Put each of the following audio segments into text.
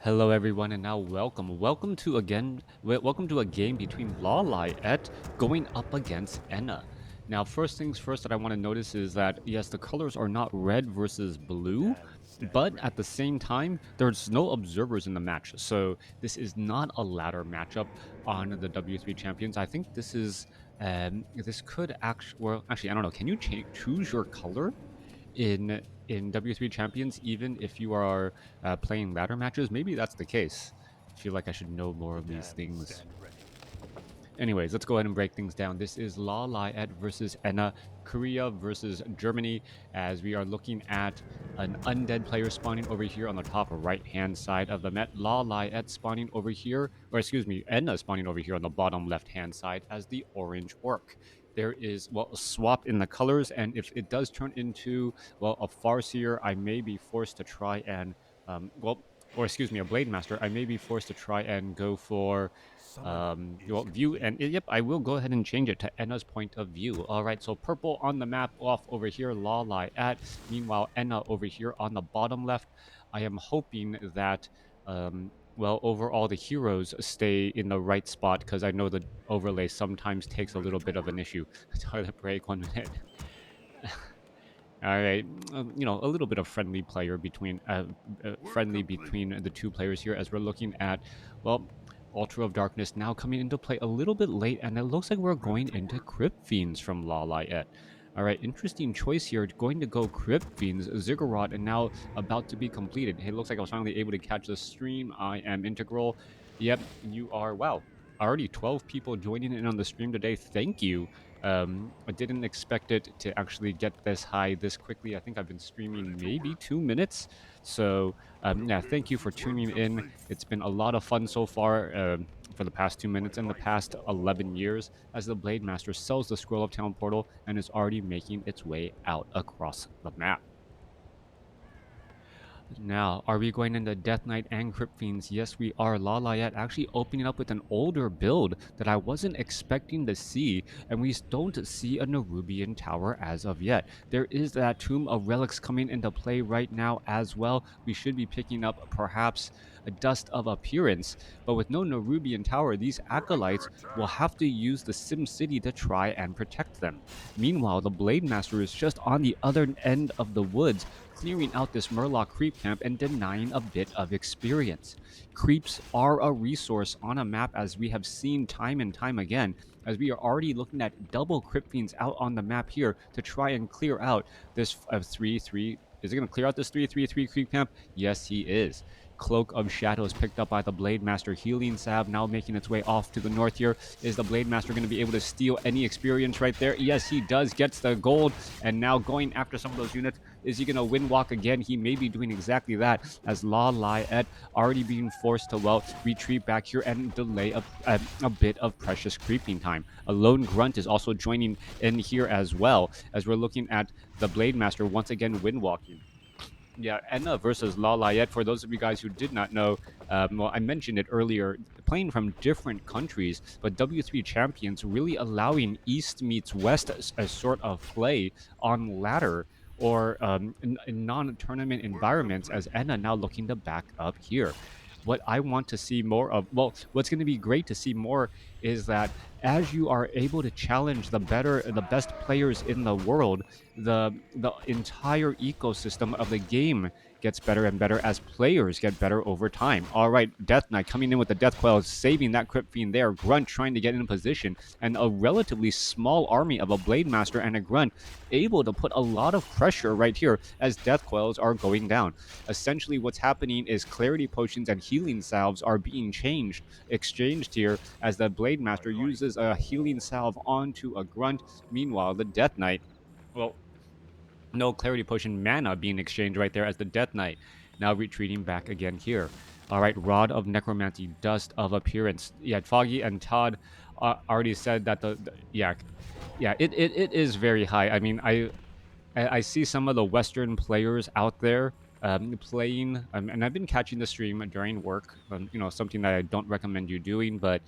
Hello everyone, and now welcome to a game between LawLiet going up against Ena. Now, first things first that I want to notice is that yes, the colors are not red versus blue, but at the same time, there's no observers in the match, so this is not a ladder matchup on the W3 champions. I think this could actually I don't know. Can you choose your color in W3 Champions, even if you are playing ladder matches? Maybe that's the case. I feel like I should know more of these things. Anyways, let's go ahead and break things down. This is LawLiet versus Ena, Korea versus Germany, as we are looking at an undead player spawning over here on the top right-hand side of the map. LawLiet spawning over here, or excuse me, Ena spawning over here on the bottom left-hand side as the orange orc. There is, well, a swap in the colors, and if it does turn into, well, a Farseer, I may be forced to try and, or excuse me, a Blade Master, I may be forced to try and go for view, and yep, I will go ahead and change it to Enna's point of view. All right, so purple on the map off over here, LawLiet. Meanwhile, Enna over here on the bottom left. I am hoping that overall the heroes stay in the right spot, because I know the overlay sometimes takes a little bit of an issue. Toilet break, 1 minute. All right, a little bit of friendly between the two players here, as we're looking at, well, Ultra of Darkness now coming into play a little bit late, and it looks like we're going into Crypt Fiends from LawLiet. All right, interesting choice here. Going to go Crypt Fiends, Ziggurat, and now about to be completed. Hey, it looks like I was finally able to catch the stream. I am Integral. Yep, you are. Wow, already 12 people joining in on the stream today. Thank you. I didn't expect it to actually get this high this quickly. I think I've been streaming maybe 2 minutes. So, yeah, thank you for tuning in. It's been a lot of fun so far for the past 2 minutes and the past 11 years, as the Blade Master sells the Scroll of Town portal and is already making its way out across the map. Now, are we going into Death Knight and Crypt Fiends? Yes, we are. LawLiet actually opening up with an older build that I wasn't expecting to see, and we don't see a Nerubian Tower as of yet. There is that Tomb of Relics coming into play right now as well. We should be picking up perhaps a Dust of Appearance, but with no Nerubian Tower, these Acolytes will have to use the Sim City to try and protect them. Meanwhile, the Blade Master is just on the other end of the woods, clearing out this Murloc creep camp and denying a bit of experience. Creeps are a resource on a map, as we have seen time and time again, as we are already looking at double Crypt Fiends out on the map here to try and clear out this 3-3. Is it going to clear out this 3-3-3 creep camp? Yes, he is. Cloak of Shadows picked up by the Blade Master. Healing Salve now making its way off to the north here. Is the Blade Master going to be able to steal any experience right there? Yes, he does. Gets the gold, and now going after some of those units. Is he going to win walk again? He may be doing exactly that, as LawLiet already being forced to, well, retreat back here and delay a bit of precious creeping time. A lone grunt is also joining in here as well, as we're looking at the Blade Master once again win walking. Yeah, Ena versus LawLiet. For those of you guys who did not know, well, I mentioned it earlier, playing from different countries, but W3 champions really allowing East meets West as a sort of play on ladder or in non-tournament environments, as Ena now looking to back up here. What I want to see more of, well, what's going to be great to see more is that as you are able to challenge the best players in the world, the entire ecosystem of the game gets better and better as players get better over time. All right, Death Knight coming in with the Death Coil, saving that Crypt Fiend there. Grunt trying to get in position, and a relatively small army of a Blade Master and a Grunt able to put a lot of pressure right here as Death Coils are going down. Essentially, what's happening is Clarity Potions and Healing Salves are being exchanged here, as the Blade Master uses a Healing Salve onto a Grunt. Meanwhile, the Death Knight, well, no Clarity Potion mana being exchanged right there, as the Death Knight now retreating back again here. All right, Rod of Necromancy, Dust of Appearance. Yeah, Foggy and Todd already said that it is very high. I mean, I see some of the Western players out there playing, and I've been catching the stream during work. Something that I don't recommend you doing, but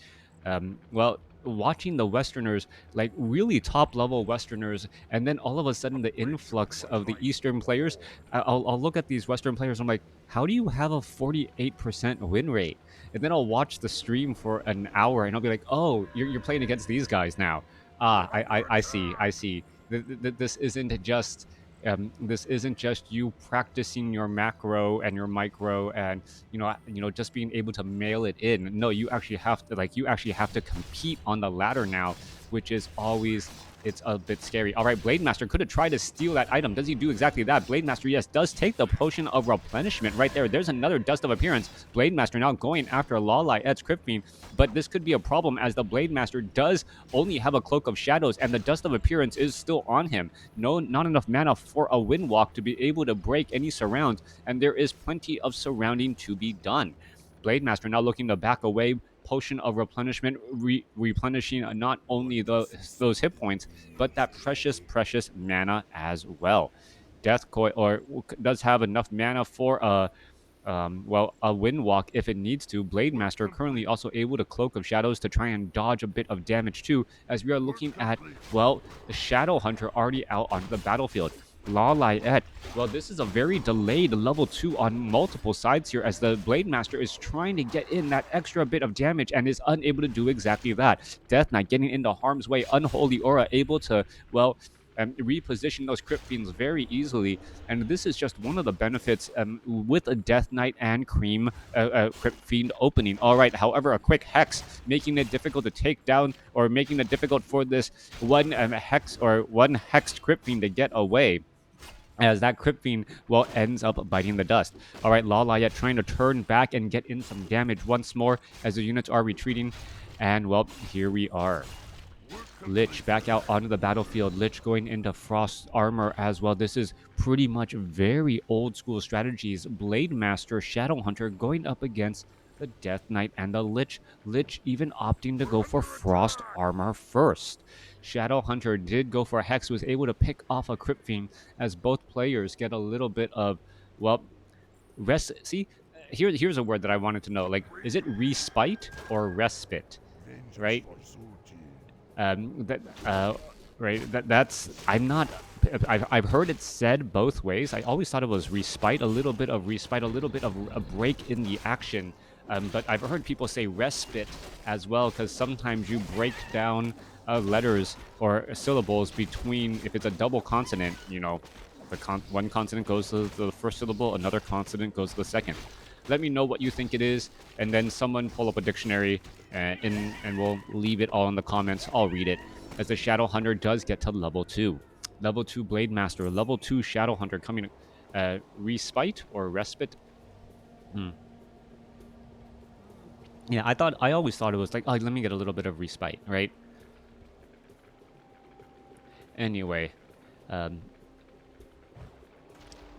well, watching the Westerners, like really top level Westerners, and then all of a sudden the influx of the Eastern players, I'll look at these Western players. I'm like, how do you have a 48% win rate? And then I'll watch the stream for an hour, and I'll be like, oh, you're playing against these guys now. I see, I see. This isn't just this isn't just you practicing your macro and your micro and just being able to mail it in. No, you actually have to compete on the ladder now, which is always, it's a bit scary. All right, Blade Master could have tried to steal that item. Does he do exactly that? Blade Master, yes, does take the potion of replenishment right there. There's another Dust of Appearance. Blade Master now going after LawLiet's Crypt Fiend, but this could be a problem as the Blade Master does only have a Cloak of Shadows and the Dust of Appearance is still on him. No, not enough mana for a Wind Walk to be able to break any surrounds, and there is plenty of surrounding to be done. Blade Master now looking to back away. Potion of replenishment, replenishing not only those hit points, but that precious mana as well. Death Coil does have enough mana for a Wind Walk if it needs to. Blade Master currently also able to Cloak of Shadows to try and dodge a bit of damage too, as we are looking at, well, the Shadow Hunter already out onto the battlefield. LawLiet, well, this is a very delayed level 2 on multiple sides here, as the Blade Master is trying to get in that extra bit of damage and is unable to do exactly that. Death Knight getting into harm's way. Unholy Aura able to, well, reposition those Crypt Fiends very easily, and this is just one of the benefits with a Death Knight and Cream Crypt Fiend opening. All right, however, a quick Hex, making it difficult to take down, or making it difficult for this one Hexed Crypt Fiend to get away, as that Crypt Fiend, well, ends up biting the dust. All right, LawLiet trying to turn back and get in some damage once more as the units are retreating. And, well, here we are. Lich back out onto the battlefield. Lich going into Frost Armor as well. This is pretty much very old school strategies. Blade Master, Shadow Hunter going up against the Death Knight and the Lich. Lich even opting to go for Frost Armor first. Shadow Hunter did go for Hex, was able to pick off a Crypt Fiend as both players get a little bit of, well, rest. See, here's a word that I wanted to know. Like, is it respite or respite? Right? That's I'm not. I've heard it said both ways. I always thought it was respite, a little bit of respite, a little bit of a break in the action. But I've heard people say respite as well, because sometimes you break down letters or syllables between, if it's a double consonant, one consonant goes to the first syllable, another consonant goes to the second. Let me know what you think it is, and then someone pull up a dictionary and we'll leave it all in the comments. I'll read it. As the Shadow Hunter does get to level 2. Level 2 Blade Master, level 2 Shadow Hunter coming. Respite or respite? Yeah, I always thought it was like, oh, let me get a little bit of respite, right? Anyway,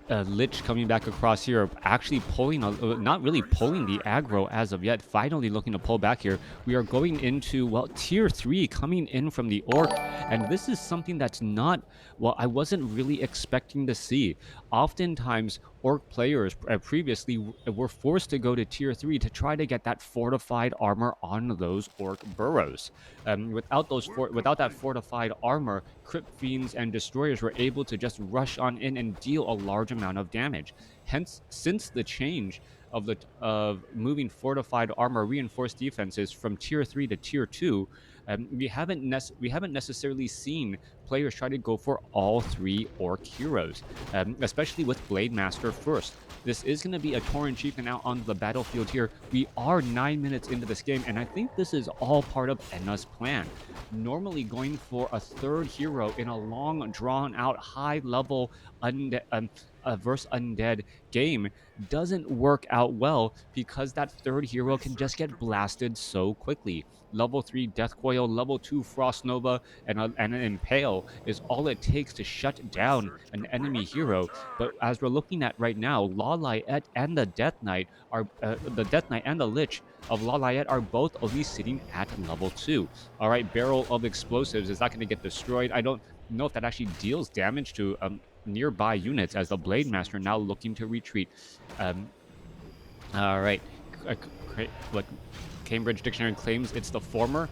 Lich coming back across here, actually pulling, not really pulling the aggro as of yet, finally looking to pull back here. We are going into, well, tier 3 coming in from the Orc, and this is something that's not, well, I wasn't really expecting to see. Oftentimes, Orc players previously were forced to go to tier 3 to try to get that fortified armor on those Orc burrows. Without that fortified armor, Crypt Fiends and Destroyers were able to just rush on in and deal a large amount of damage. Hence, since the change of moving fortified armor reinforced defenses from tier 3 to tier 2, we haven't necessarily seen players try to go for all 3 Orc heroes, especially with Blade Master first. This is going to be a Tauren Chieftain out on the battlefield here. We are 9 minutes into this game, and I think this is all part of Ena's plan. Normally going for a third hero in a long, drawn-out, high-level versus undead game doesn't work out well, because that third hero can just get blasted so quickly. Level 3 Death Coil, level 2 Frost Nova, and an Impale is all it takes to shut down an enemy hero. But as we're looking at right now, LawLiet and the Death Knight and the Lich of LawLiet are both only sitting at level 2. All right, Barrel of Explosives, is that going to get destroyed? I don't know if that actually deals damage to nearby units, as the Blade Master now looking to retreat. All right, what Cambridge Dictionary claims it's the former.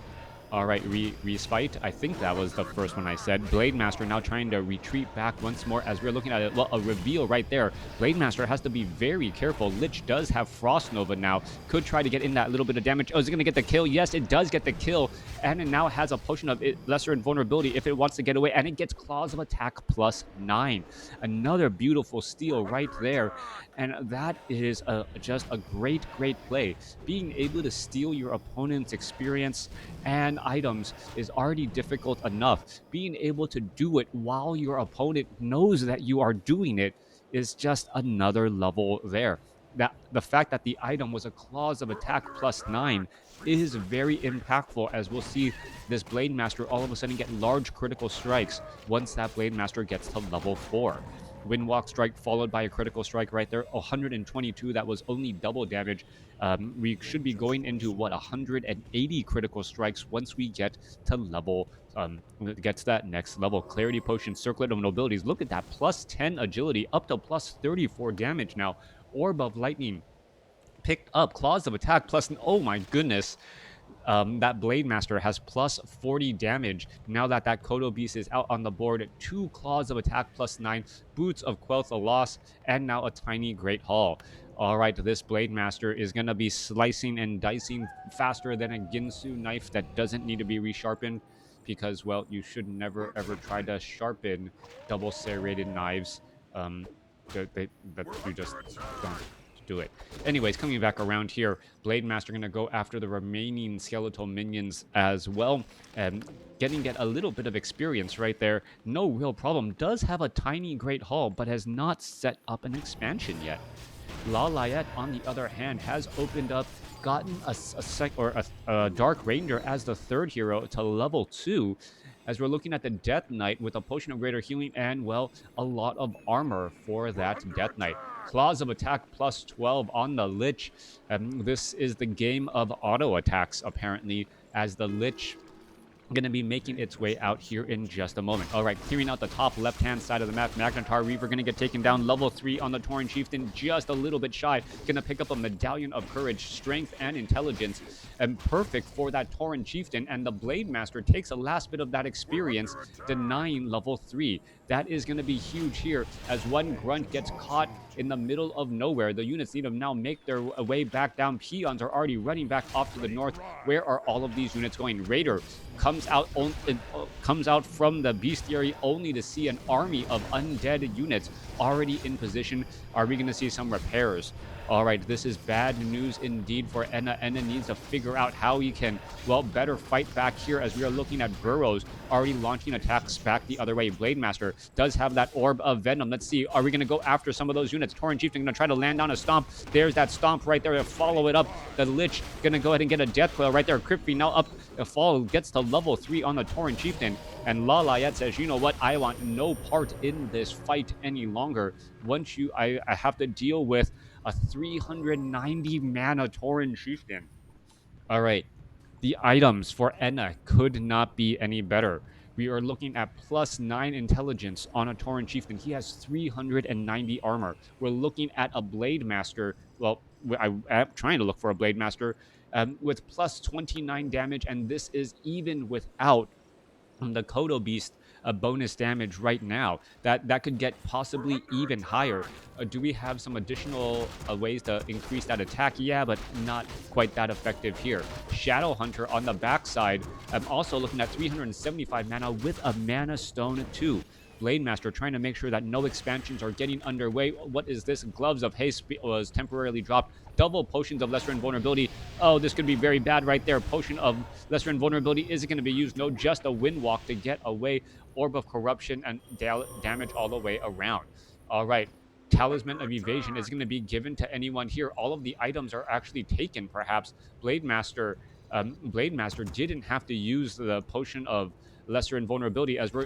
All right, respite. I think that was the first one I said. Blade Master now trying to retreat back once more as we're looking at it. Well, a reveal right there. Blade Master has to be very careful. Lich does have Frost Nova now. Could try to get in that little bit of damage. Oh, is it going to get the kill? Yes, it does get the kill. And it now has a potion of lesser invulnerability if it wants to get away. And it gets Claws of Attack +9. Another beautiful steal right there. And that is just a great, great play. Being able to steal your opponent's experience and items is already difficult enough. Being able to do it while your opponent knows that you are doing it is just another level there. That the fact that the item was a Claws of Attack +9 is very impactful, as we'll see this Blade Master all of a sudden get large critical strikes once that Blade Master gets to level 4. Windwalk strike followed by a critical strike right there, 122. That was only double damage. We should be going into 180 critical strikes once we get to level get to that next level. Clarity Potion, Circlet of Nobilities. Look at that, +10 agility, up to +34 damage now. Orb of Lightning picked up, Claws of Attack plus. Oh my goodness. That Blade Master has +40 damage now that Kodo Beast is out on the board. 2 Claws of Attack +9, Boots of Quel'Tha Loss, and now a tiny Great Hall. All right, this Blade Master is going to be slicing and dicing faster than a Ginsu knife that doesn't need to be resharpened because, well, you should never ever try to sharpen double serrated knives. That you just don't do it. Anyways, coming back around here, Blade Master going to go after the remaining skeletal minions as well, and getting a little bit of experience right there. No real problem. Does have a tiny Great Hall, but has not set up an expansion yet. LawLiet, on the other hand, has opened up, gotten a Dark Ranger as the third hero to level 2, as we're looking at the Death Knight with a Potion of Greater Healing and, well, a lot of armor for that Death Knight. Claws of Attack +12 on the Lich. This is the game of auto attacks, apparently, as the Lich going to be making its way out here in just a moment. All right, clearing out the top left-hand side of the map. Magnetar Reaver going to get taken down. Level 3 on the Tauren Chieftain, just a little bit shy. Going to pick up a Medallion of Courage, Strength, and Intelligence. And perfect for that Tauren Chieftain. And the Blade Master takes a last bit of that experience, denying level 3. That is going to be huge here, as one Grunt gets caught in the middle of nowhere. The units need to now make their way back down. Peons are already running back off to the north. Where are all of these units going? Raider comes out from the bestiary only to see an army of undead units already in position. Are we going to see some repairs? All right, this is bad news indeed for Ena. Ena needs to figure out how he can, well, better fight back here, as we are looking at Burrows already launching attacks back the other way. Blade Master does have that Orb of Venom. Let's see, are we going to go after some of those units? Tauren Chieftain going to try to land down a Stomp. There's that Stomp right there to follow it up. The Lich going to go ahead and get a Death Coil right there. Crypt now up, a fall, gets to level 3 on the Tauren Chieftain. And LawLiet says, you know what, I want no part in this fight any longer. Once I have to deal with a 390 mana Tauren Chieftain. All right, the items for Ena could not be any better. We are looking at +9 intelligence on a Tauren Chieftain. He has 390 armor. We're looking at a Blade Master. Well, I'm trying to look for a Blade Master with +29 damage, and this is even without the Kodo Beast bonus damage right now. That could get possibly even higher. Do we have some additional ways to increase that attack? Yeah, but not quite that effective here. Shadow Hunter on the backside. I'm also looking at 375 mana with a Mana Stone too. Blade Master trying to make sure that no expansions are getting underway. What is this? Gloves of Haste was temporarily dropped. Double Potions of Lesser Invulnerability. Oh, this could be very bad right there. Potion of Lesser Invulnerability isn't going to be used. No, just a Windwalk to get away. Orb of Corruption and damage all the way around. All right. Talisman of Evasion is going to be given to anyone here. All of the items are actually taken, perhaps. Blade Master didn't have to use the Potion of Lesser Invulnerability, as we're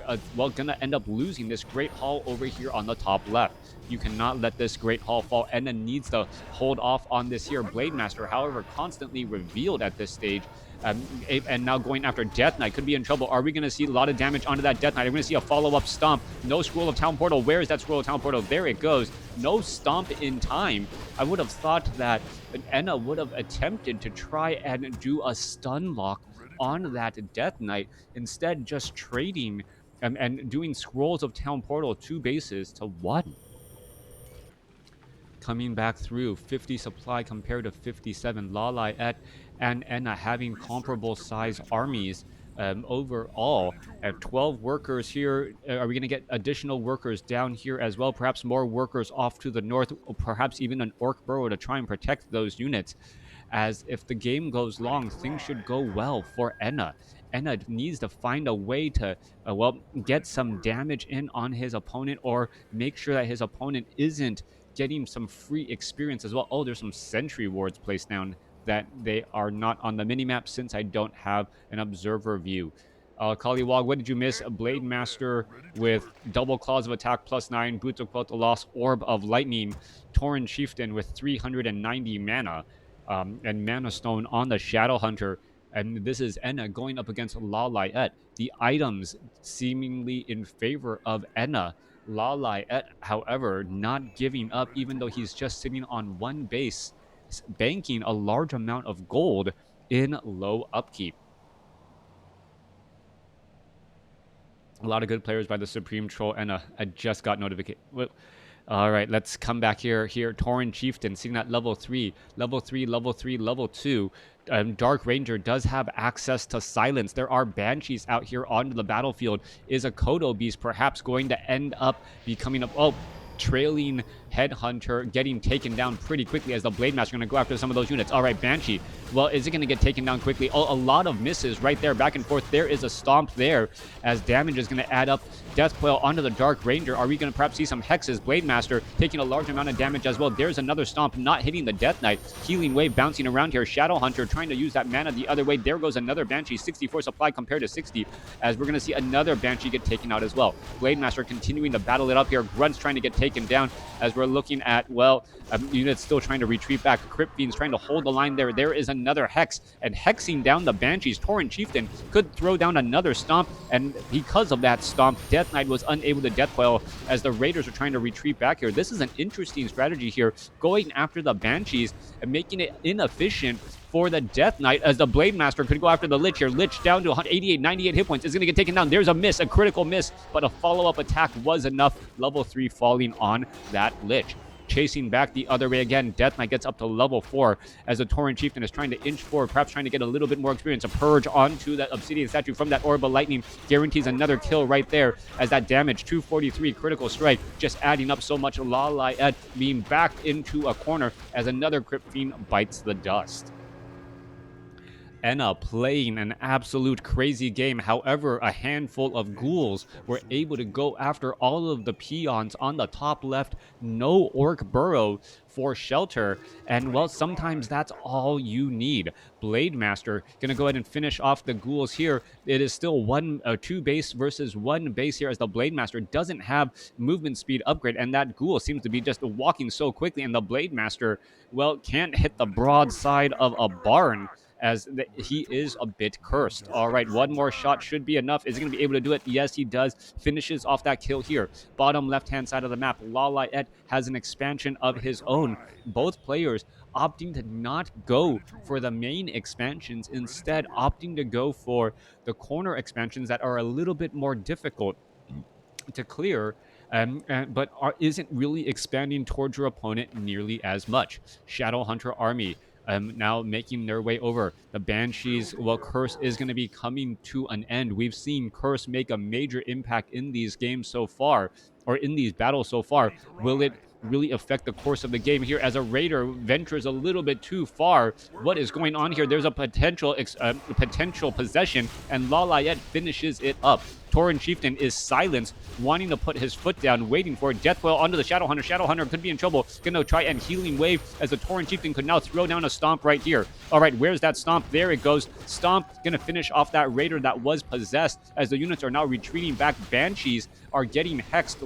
gonna end up losing this Great Hall over here on the top left. You cannot let this Great Hall fall. Ena needs to hold off on this here. Blade Master, however, constantly revealed at this stage, and now going after Death Knight could be in trouble. Are we going to see a lot of damage onto that Death Knight? Are we going to see a follow-up Stomp? No Scroll of Town Portal. Where is that Scroll of Town Portal? There it goes. No Stomp in time. I would have thought that Ena would have attempted to try and do a stun lock on that Death Knight, instead just trading and doing scrolls of Town Portal 2 bases to 1. Coming back through 50 supply compared to 57. LawLiet and Ena having comparable size armies overall. At 12 workers here, are we going to get additional workers down here as well? Perhaps more workers off to the north, or perhaps even an Orc Burrow to try and protect those units. As if the game goes long, things should go well for Ena. Ena needs to find a way to, get some damage in on his opponent, or make sure that his opponent isn't getting some free experience as well. Oh, there's some sentry wards placed down that they are not on the minimap since I don't have an observer view. Kaliwag, what did you miss? A Blade Master with double claws of attack +9, Boots of Quoth the Lost, Orb of Lightning, Tauren Chieftain with 390 mana, and Mana Stone on the Shadow Hunter. And this is Ena going up against LawLiet. The items seemingly in favor of Ena. LawLiet, however, not giving up, even though he's just sitting on 1 base, banking a large amount of gold in low upkeep. A lot of good players by the Supreme Troll, and I just got notification. All right, let's come back here. Tauren Chieftain, seeing that level 3, level 3, level 3, level 2. Dark Ranger does have access to silence. There are Banshees out here onto the battlefield. Is a Kodo Beast perhaps going to end up becoming a... Oh, trailing Headhunter getting taken down pretty quickly as the Blade Master going to go after some of those units. All right, Banshee. Well, is it going to get taken down quickly? Oh, a lot of misses right there, back and forth. There is a stomp there as damage is going to add up. Death Coil onto the Dark Ranger. Are we going to perhaps see some hexes? Blade Master taking a large amount of damage as well. There's another stomp, not hitting the Death Knight. Healing Wave bouncing around here. Shadow Hunter trying to use that mana the other way. There goes another Banshee. 64 supply compared to 60, as we're going to see another Banshee get taken out as well. Blade Master continuing to battle it up here. Grunts trying to get taken down as we're looking at, units still trying to retreat back. Crypt Fiends trying to hold the line there. There is another Hex, and hexing down the Banshees. Tauren Chieftain could throw down another stomp, and because of that stomp, Death Knight was unable to Death Coil as the Raiders are trying to retreat back here. This is an interesting strategy here, going after the Banshees and making it inefficient for the Death Knight, as the Blade Master could go after the Lich here. Lich down to 88, 98 hit points. Is going to get taken down. There's a miss, a critical miss, but a follow-up attack was enough. Level 3 falling on that Lich. Chasing back the other way again. Death Knight gets up to level 4 as the Tauren Chieftain is trying to inch forward, perhaps trying to get a little bit more experience. A purge onto that Obsidian statue from that Orb of Lightning guarantees another kill right there, as that damage, 243 critical strike, just adding up so much. LawLiet being backed into a corner as another Crypt Fiend bites the dust. Ena playing an absolute crazy game. However, a handful of ghouls were able to go after all of the peons on the top left. No Orc Burrow for shelter, and well, sometimes that's all you need. Blade Master gonna go ahead and finish off the ghouls here. It is still 2 base versus 1 base here, as the Blade Master doesn't have movement speed upgrade, and that ghoul seems to be just walking so quickly, and the Blade Master, well, can't hit the broadside of a barn, as he is a bit cursed. All right, one more shot should be enough. Is he going to be able to do it? Yes, he does. Finishes off that kill here. Bottom left-hand side of the map, LawLiet has an expansion of his own. Both players opting to not go for the main expansions, instead opting to go for the corner expansions that are a little bit more difficult to clear, but isn't really expanding towards your opponent nearly as much. Shadow Hunter army now making their way over. The Banshees, well, Curse is going to be coming to an end. We've seen Curse make a major impact in these games so far, or in these battles so far. Will it really affect the course of the game here, as a Raider ventures a little bit too far? What is going on here? There's a potential possession, and LawLiet finishes it up. Tauren Chieftain is silenced, wanting to put his foot down, waiting for it. Death Coil onto the Shadow Hunter. Shadow Hunter could be in trouble. Gonna try and Healing Wave, as the Tauren Chieftain could now throw down a Stomp right here. All right, where's that Stomp? There it goes. Stomp gonna finish off that Raider that was possessed, as the units are now retreating back. Banshees are getting hexed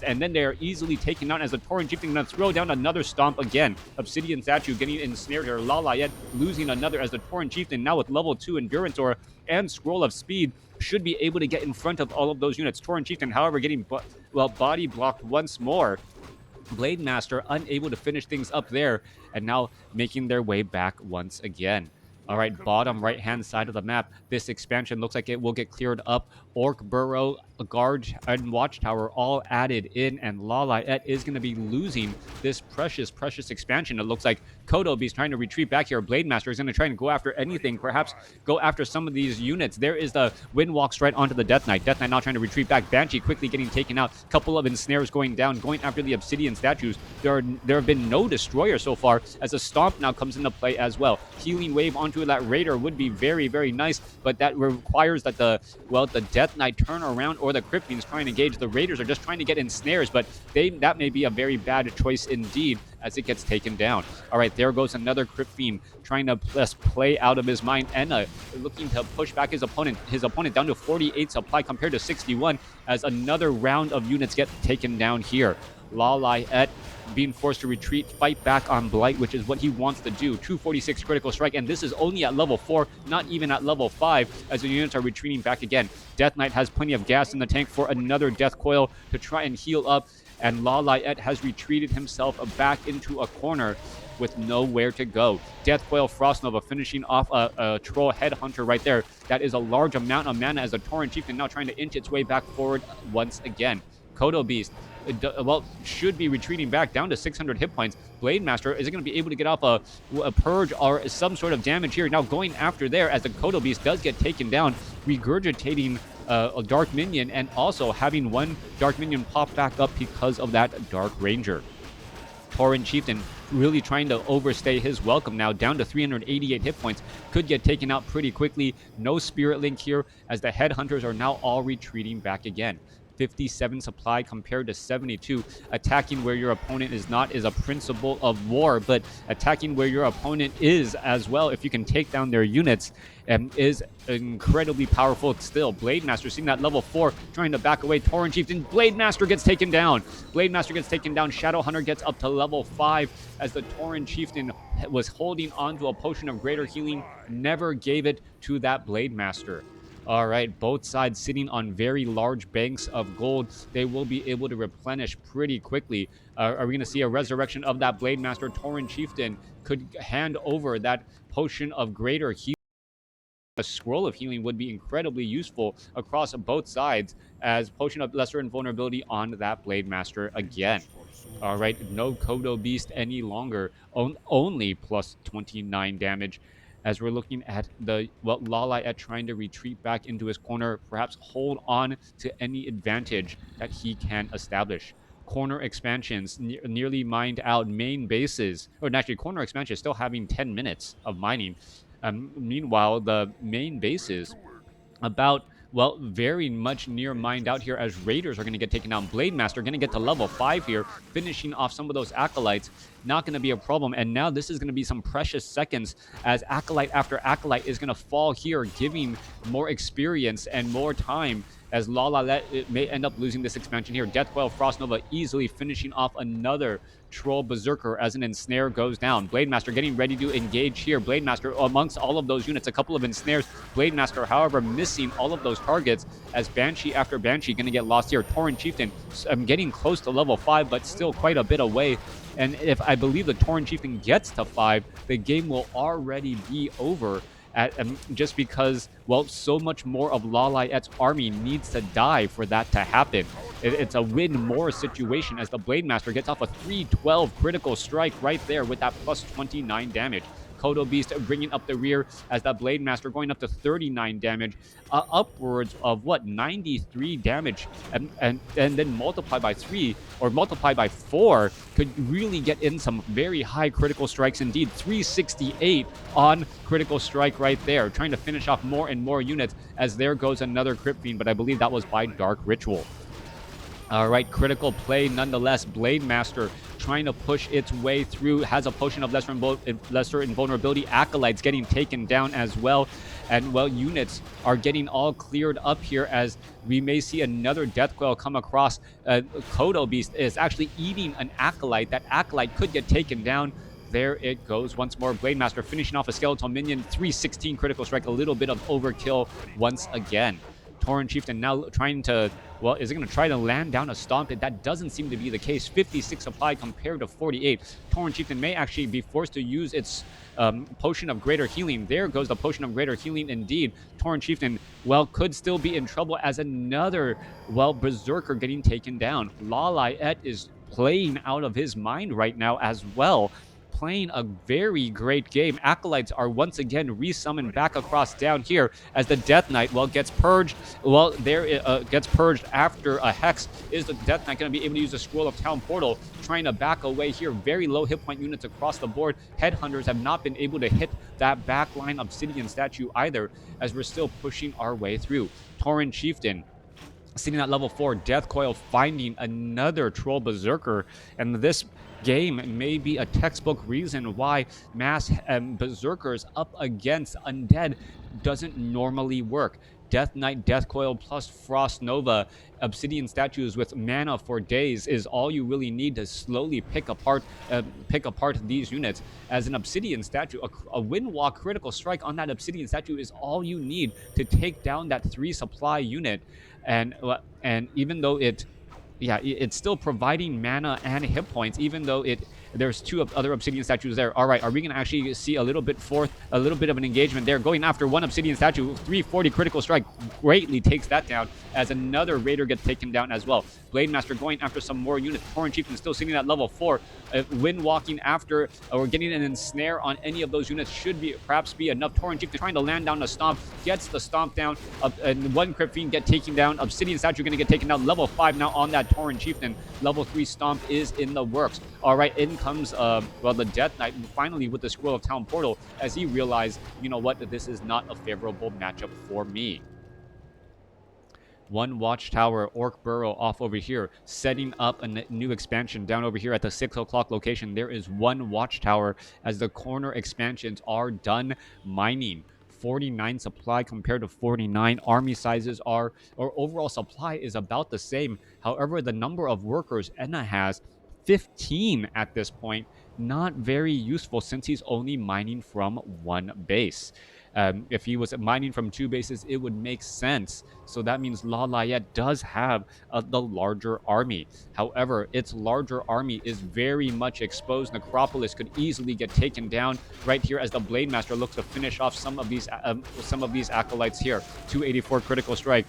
and then they are easily taken down, as the Tauren Chieftain gonna throw down another Stomp again. Obsidian Statue getting ensnared here. LawLiet losing another, as the Tauren Chieftain now with level 2 Endurance Aura and Scroll of Speed should be able to get in front of all of those units. Tauren Chieftain, however, getting body blocked once more. Blade Master unable to finish things up there, and now making their way back once again. All right, bottom right-hand side of the map, this expansion looks like it will get cleared up. Orc Burrow, Guard, and Watchtower all added in, and LawLiet is going to be losing this precious expansion. It looks like Kodobi is trying to retreat back here. Blademaster is going to try and go after anything, perhaps go after some of these units. There is the Windwalk straight onto the Death Knight. Death Knight now trying to retreat back. Banshee quickly getting taken out. Couple of ensnares going down, going after the Obsidian statues. There have been no destroyers so far, as a Stomp now comes into play as well. Healing Wave onto that Raider would be very nice, but that requires that the Death Knight turn around, or the Crypt Fiends trying to engage. The Raiders are just trying to get ensnares, but that may be a very bad choice indeed as it gets taken down. All right, there goes another Crypt Fiend trying to just play out of his mind. Ena looking to push back his opponent down to 48 supply compared to 61, as another round of units get taken down here. LawLiet being forced to retreat, fight back on Blight, which is what he wants to do. 246 critical strike, and this is only at level 4, not even at level 5, as the units are retreating back again. Death Knight has plenty of gas in the tank for another Death Coil to try and heal up, and LawLiet has retreated himself back into a corner with nowhere to go. Death Coil Frost Nova finishing off a Troll Headhunter right there. That is a large amount of mana, as the Tauren Chieftain now trying to inch its way back forward once again. Kodo Beast, should be retreating back down to 600 hit points. Blademaster is going to be able to get off a purge or some sort of damage here. Now going after there, as the Kodo Beast does get taken down, regurgitating a Dark Minion, and also having one Dark Minion pop back up because of that Dark Ranger. Tauren Chieftain really trying to overstay his welcome now, down to 388 hit points. Could get taken out pretty quickly. No Spirit Link here, as the Headhunters are now all retreating back again. 57 supply compared to 72. Attacking where your opponent is not is a principle of war, but attacking where your opponent is as well, if you can take down their units, is incredibly powerful still. Blademaster seeing that level 4, trying to back away. Tauren Chieftain, Blademaster gets taken down. Blademaster gets taken down. Shadowhunter gets up to level 5, as the Tauren Chieftain was holding on to a potion of greater healing, never gave it to that Blademaster. All right, both sides sitting on very large banks of gold. They will be able to replenish pretty quickly. Are we going to see a resurrection of that Blademaster? Tauren Chieftain could hand over that potion of greater healing. A scroll of healing would be incredibly useful across both sides, as potion of lesser invulnerability on that Blademaster again. All right, no Kodo Beast any longer. Only plus 29 damage, as we're looking at the LawLiet trying to retreat back into his corner, perhaps hold on to any advantage that he can establish. Corner expansions nearly mined out. Main bases, or actually corner expansion still having 10 minutes of mining. Meanwhile, the main bases about, very much near mined out here, as Raiders are going to get taken down. Blademaster going to get to level 5 here, finishing off some of those Acolytes. Not going to be a problem. And now this is going to be some precious seconds, as Acolyte after Acolyte is going to fall here, giving more experience and more time, as LawLiet may end up losing this expansion here. Death Coil Frost Nova easily finishing off another Troll Berserker as an ensnare goes down. Blademaster getting ready to engage here. Blademaster amongst all of those units, a couple of ensnares. Blademaster, however, missing all of those targets, as Banshee after Banshee going to get lost here. Tauren Chieftain getting close to level 5, but still quite a bit away. And if I believe the Tauren Chieftain gets to 5, the game will already be over. Just because, so much more of LawLiet's army needs to die for that to happen. It's a win more situation, as the Blademaster gets off a 312 critical strike right there with that plus 29 damage. Kodo Beast bringing up the rear, as that Blademaster going up to 39 damage, upwards of 93 damage, and then multiply by 3 or multiply by 4 could really get in some very high critical strikes indeed. 368 on critical strike right there, trying to finish off more and more units, as there goes another Crypt Fiend, but I believe that was by Dark Ritual. All right, critical play nonetheless. Blademaster trying to push its way through, has a potion of lesser invulnerability. Acolytes getting taken down as well. And, units are getting all cleared up here, as we may see another Death Coil come across. Kodo Beast is actually eating an Acolyte. That Acolyte could get taken down. There it goes once more. Blademaster finishing off a Skeletal Minion. 316 critical strike, a little bit of overkill once again. Tauren Chieftain now trying to, well, is it going to try to land down a stomp? That doesn't seem to be the case. 56 supply compared to 48. Tauren Chieftain may actually be forced to use its Potion of Greater Healing. There goes the Potion of Greater Healing indeed. Tauren Chieftain, well, could still be in trouble as another, well, Berserker getting taken down. LawLiet is playing out of his mind right now as well. Playing a very great game. Acolytes are once again resummoned back across down here as the Death Knight, well, gets purged. Well, there gets purged after a Hex. Is the Death Knight going to be able to use the Scroll of Town Portal? Trying to back away here. Very low hit point units across the board. Headhunters have not been able to hit that backline Obsidian statue either, as we're still pushing our way through. Tauren Chieftain sitting at level 4, Death Coil finding another Troll Berserker, and this game may be a textbook reason why mass Berserkers up against Undead doesn't normally work. Death Knight, Death Coil plus Frost Nova, Obsidian statues with mana for days is all you really need to slowly pick apart these units. As an Obsidian statue, a Windwalk critical strike on that Obsidian statue is all you need to take down that 3 supply unit. And even though it's still providing mana and hit points, even though there's 2 other Obsidian statues there. All right, are we going to actually see a little bit of an engagement there? Going after one Obsidian statue, 340 critical strike greatly takes that down as another Raider gets taken down as well. Blade Master going after some more units. Tauren Chieftain still sitting at level 4. Wind walking after or getting an ensnare on any of those units should perhaps be enough. Tauren Chieftain trying to land down the stomp, gets the stomp down, and one Crypt Fiend get taken down. Obsidian statue going to get taken down. Level 5 now on that Tauren Chieftain. Level 3 stomp is in the works. All right, in comes the Death Knight finally with the Scroll of Town Portal as he realized, you know what, this is not a favorable matchup for me. One Watchtower, Orc Burrow off over here, setting up a new expansion down over here at the 6 o'clock location. There is one Watchtower as the corner expansions are done mining. 49 supply compared to 49. Army sizes or overall supply is about the same. However, the number of workers Ena has, 15 at this point, not very useful since he's only mining from 1 base. If he was mining from 2 bases, it would make sense. So that means LawLiet does have the larger army. However, its larger army is very much exposed. Necropolis could easily get taken down right here as the Blade Master looks to finish off some of these acolytes here. 284 critical strike.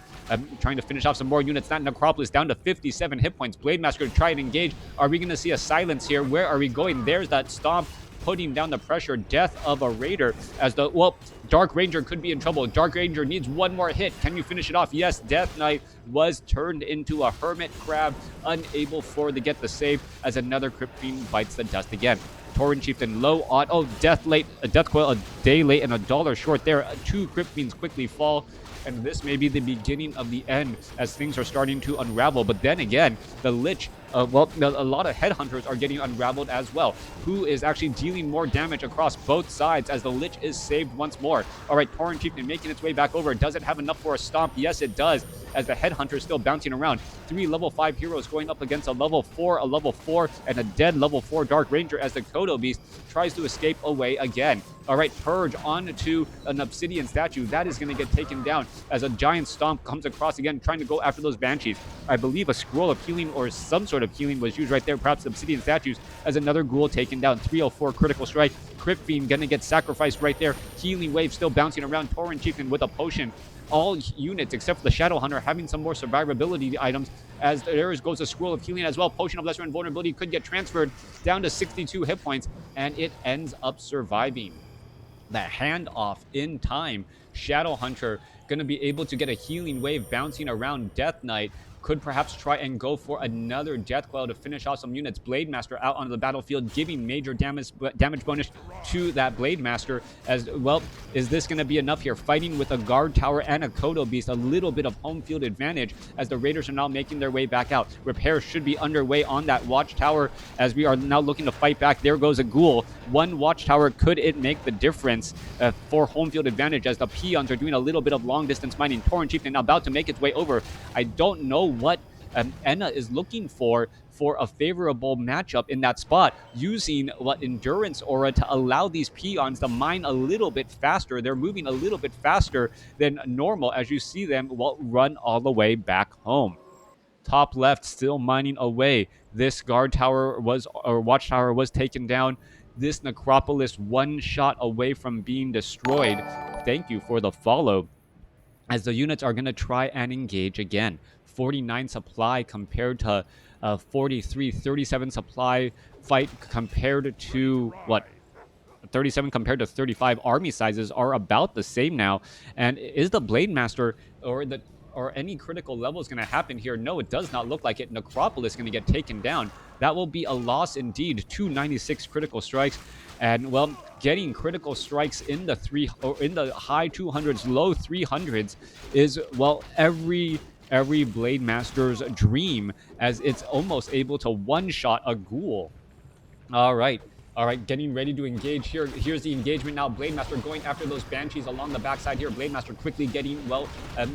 Trying to finish off some more units. That Necropolis down to 57 hit points. Blade Master to try and engage. Are we going to see a silence here? Where are we going? There's that stomp, putting down the pressure. Death of a Raider as Dark Ranger could be in trouble. Dark Ranger needs one more hit. Can you finish it off? Yes, Death Knight was turned into a Hermit Crab, unable to get the save as another Crypt Fiend bites the dust again. Tauren Chieftain low on, Death Coil a day late and $1 short there. 2 Crypt Fiends quickly fall. And this may be the beginning of the end as things are starting to unravel. But then again, the Lich, a lot of Headhunters are getting unraveled as well. Who is actually dealing more damage across both sides as the Lich is saved once more. All right, Tauren Chieftain making its way back over. Does it have enough for a stomp? Yes, it does, as the Headhunter is still bouncing around. 3 level 5 heroes going up against a level 4, and a dead level 4 Dark Ranger as the Kodo Beast tries to escape away again. All right, Purge onto an Obsidian statue. That is going to get taken down as a giant stomp comes across again, trying to go after those Banshees. I believe a Scroll of Healing or some sort of healing was used right there, perhaps Obsidian statues, as another Ghoul taken down. 304 critical strike. Crypt Fiend going to get sacrificed right there. Healing Wave still bouncing around. Tauren Chieftain with a potion. All units except for the Shadow Hunter having some more survivability items, as there goes a Scroll of Healing as well. Potion of Lesser Invulnerability could get transferred down to 62 hit points, and it ends up surviving. The handoff in time. Shadow Hunter going to be able to get a Healing Wave bouncing around. Death Knight could perhaps try and go for another Death Coil to finish off some units. Blade Master out onto the battlefield, giving major damage bonus to that Blade Master. As well, is this going to be enough here? Fighting with a Guard Tower and a Kodo Beast, a little bit of home field advantage as the Raiders are now making their way back out. Repairs should be underway on that Watchtower as we are now looking to fight back. There goes a Ghoul. One Watchtower, could it make the difference for home field advantage as the Peons are doing a little bit of long distance mining? Tauren Chieftain now about to make its way over. I don't know what Ena is looking for a favorable matchup in that spot, using what endurance aura to allow these peons to mine a little bit faster. They're moving a little bit faster than normal as you see them run all the way back home. Top left still mining away. This guard tower was, or watchtower was taken down. This necropolis one shot away from being destroyed. Thank you for the follow, as the units are going to try and engage again. 49 supply compared to 43, 37 supply fight compared to what? 37 compared to 35. Army sizes are about the same now. And is the Blade Master or any critical levels going to happen here? No, it does not look like it. Necropolis going to get taken down. That will be a loss indeed. 296 critical strikes, and well, getting critical strikes in the high 200s, low 300s is, well, every Blade Master's dream, as it's almost able to one-shot a ghoul. All right. All right, getting ready to engage here. Here's the engagement now. Blade Master going after those Banshees along the backside here. Blade Master quickly getting, well,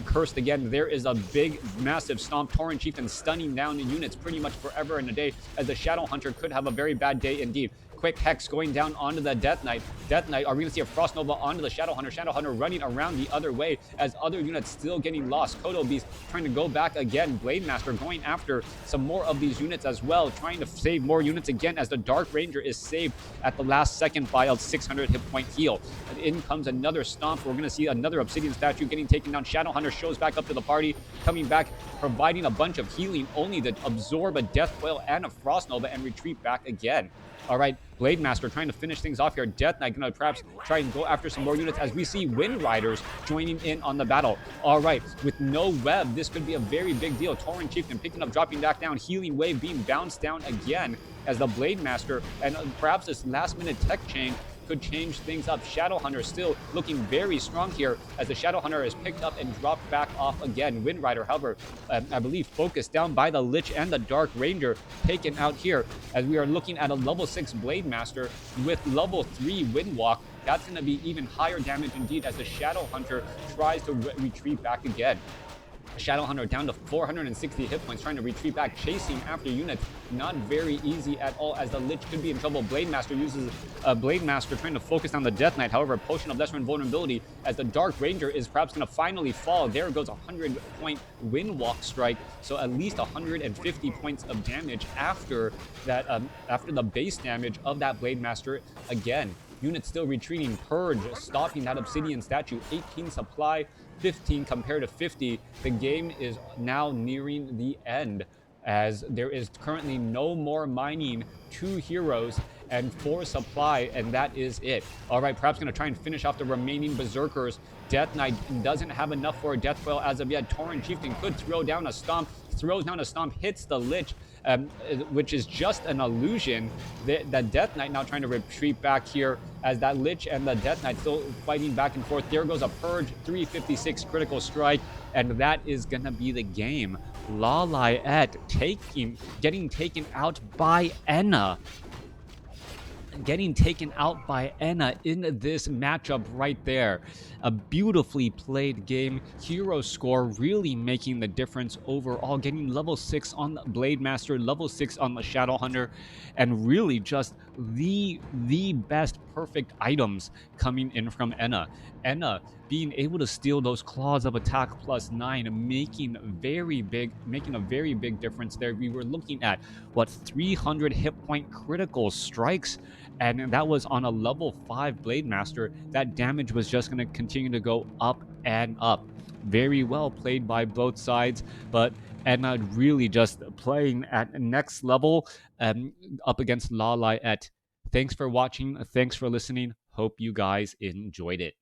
cursed again. There is a big, massive stomp. Tauren Chieftain stunning down the units pretty much forever and a day, as the Shadow Hunter could have a very bad day indeed. Quick Hex going down onto the Death Knight. Death Knight, are we going to see a Frost Nova onto the Shadow Hunter? Shadow Hunter running around the other way as other units still getting lost. Kodo Beast trying to go back again. Blade Master going after some more of these units as well, trying to save more units again, as the Dark Ranger is saved at the last second by a 600 hit point heal. And in comes another stomp. We're going to see another Obsidian statue getting taken down. Shadow Hunter shows back up to the party, coming back, providing a bunch of healing, only to absorb a Death Coil and a Frost Nova and retreat back again. All right, Blade Master trying to finish things off here. Death Knight going to perhaps try and go after some more units, as we see Wind Riders joining in on the battle. All right, with no web, this could be a very big deal. Tauren Chieftain picking up, dropping back down. Healing Wave being bounced down again, as the Blade Master and perhaps this last-minute tech chain could change things up. Shadow Hunter still looking very strong here, as the Shadow Hunter is picked up and dropped back off again. Wind Rider, however, I believe focused down by the Lich and the Dark Ranger, taken out here, as we are looking at a level 6 Blade Master with level 3 Windwalk. That's going to be even higher damage indeed, as the Shadow Hunter tries to retreat back again. Shadow Hunter down to 460 hit points, trying to retreat back, chasing after units. Not very easy at all, as the Lich could be in trouble. Blade Master uses Blade Master trying to focus on the Death Knight. However, Potion of Lesser Invulnerability, as the Dark Ranger is perhaps going to finally fall. There goes a 100-point Windwalk strike, so at least 150 points of damage after that, after the base damage of that Blade Master again. Units still retreating. Purge stopping that Obsidian statue. 18 supply, 15 compared to 50. The game is now nearing the end, as there is currently no more mining, 2 heroes and 4 supply, and that is it. All right, perhaps going to try and finish off the remaining Berserkers. Death Knight doesn't have enough for a Death Coil as of yet. Tauren Chieftain could throw down a stomp, throws down a stomp, hits the Lich, which is just an illusion. The Death Knight now trying to retreat back here, as that Lich and the Death Knight still fighting back and forth. There goes a Purge, 356 critical strike, and that is going to be the game. LawLiet getting taken out by Ena. Getting taken out by Ena in this matchup right there. A beautifully played game. Hero score really making the difference overall. Getting level 6 on the Blade Master, level 6 on the Shadow Hunter, and really just the best perfect items coming in from Ena. Ena being able to steal those claws of attack +9, making a very big difference there. We were looking at, what, 300 hit point critical strikes, and that was on a level 5 Blade Master. That damage was just going to continue to go up and up. Very well played by both sides, but Ena really just playing at next level up against LawLiet. Thanks for watching. Thanks for listening. Hope you guys enjoyed it.